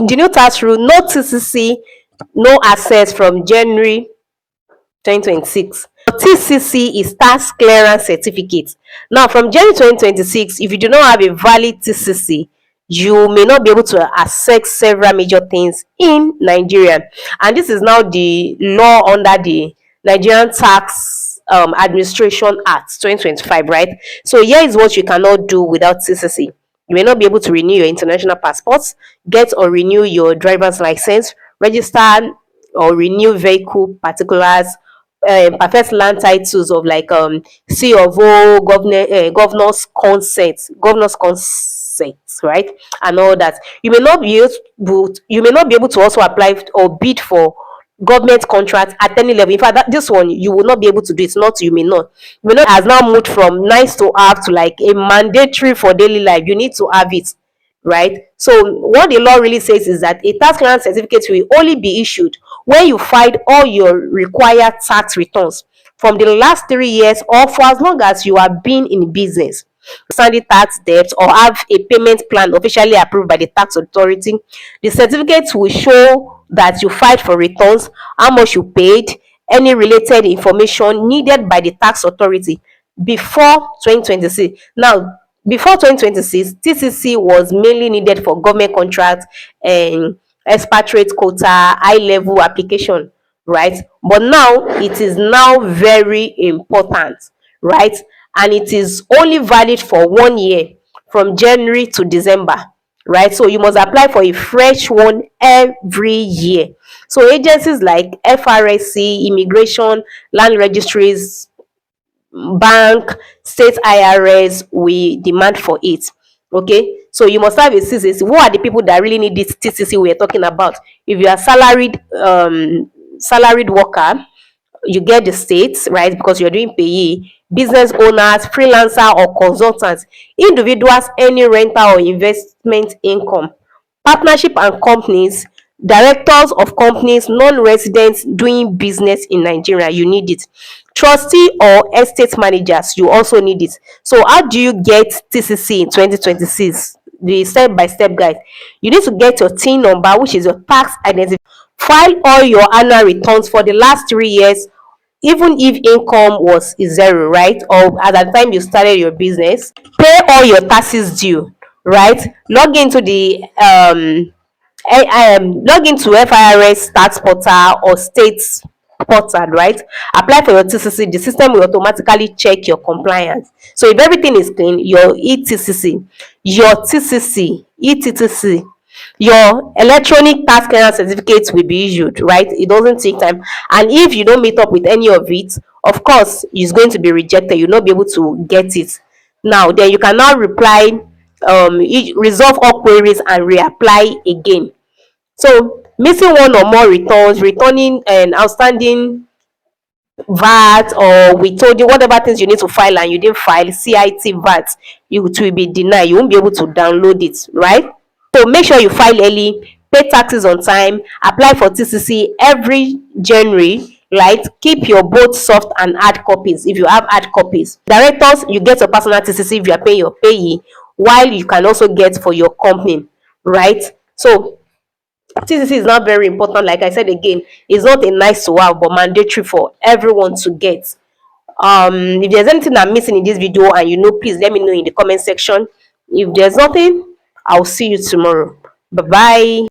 the new tax rule, no TCC, no access from January 2026. TCC is tax clearance certificate. Now, from January 2026, if you do not have a valid TCC, you may not be able to access several major things in Nigeria. And this is now the law under the Nigerian Tax Administration Act 2025, right? So here is what you cannot do without TCC. You may not be able to renew your international passports, get or renew your driver's license, register or renew vehicle particulars, perfect land titles of like C of O, governor's consent, right, and all that. You may not be able to also apply or bid for government contract at any level. In fact, this one you will not be able to do it. Not you may not. You may not has now moved from nice to have to like a mandatory for daily life. You need to have it, right? So what the law really says is that a tax clearance certificate will only be issued when you filed all your required tax returns from the last 3 years or for as long as you have been in business, outstanding tax debt, or have a payment plan officially approved by the tax authority. The certificate will show that you filed for returns, how much you paid, any related information needed by the tax authority before 2026. Now, before 2026, TCC was mainly needed for government contracts and expatriate quota, high level application, right? But now it is now very important, right? And it is only valid for 1 year from January to December, right? So you must apply for a fresh one every year. So agencies like FRSC, immigration, land registries, bank, state IRS, we demand for it. Okay, so you must have a TCC. Who are the people that really need this TCC we are talking about? If you are salaried worker, you get the states, right, because you're doing payee, business owners, freelancer or consultants, individuals, any rental or investment income, partnership and companies, directors of companies, non-residents doing business in Nigeria, you need it. Trustee or estate managers, you also need it. So how do you get TCC in 2026? The step-by-step guide. You need to get your TIN number, which is your tax identity. File all your annual returns for the last 3 years, even if income was zero, right, or at the time you started your business. Pay all your taxes due, right? Log into FIRS tax portal or state portal, right? Apply for your TCC. The system will automatically check your compliance. So if everything is clean, your ETTC, your electronic tax clearance certificate will be issued, right? It doesn't take time. And if you don't meet up with any of it, of course, it's going to be rejected. You'll not be able to get it. Now, then you can now reply, resolve all queries and reapply again. So missing one or more returns, returning an outstanding VAT, or we told you whatever things you need to file and you didn't file, CIT, VAT, it will be denied. You won't be able to download it, right? So make sure you file early, pay taxes on time, apply for TCC every January, right? Keep your both soft and hard copies if you have hard copies. Directors, you get your personal TCC if you are paying your payee, while you can also get for your company, right? So TCC is not very important. Like I said again, it's not a nice to have, but mandatory for everyone to get. If there's anything I'm missing in this video and you know, please let me know in the comment section. If there's nothing, I'll see you tomorrow. Bye bye.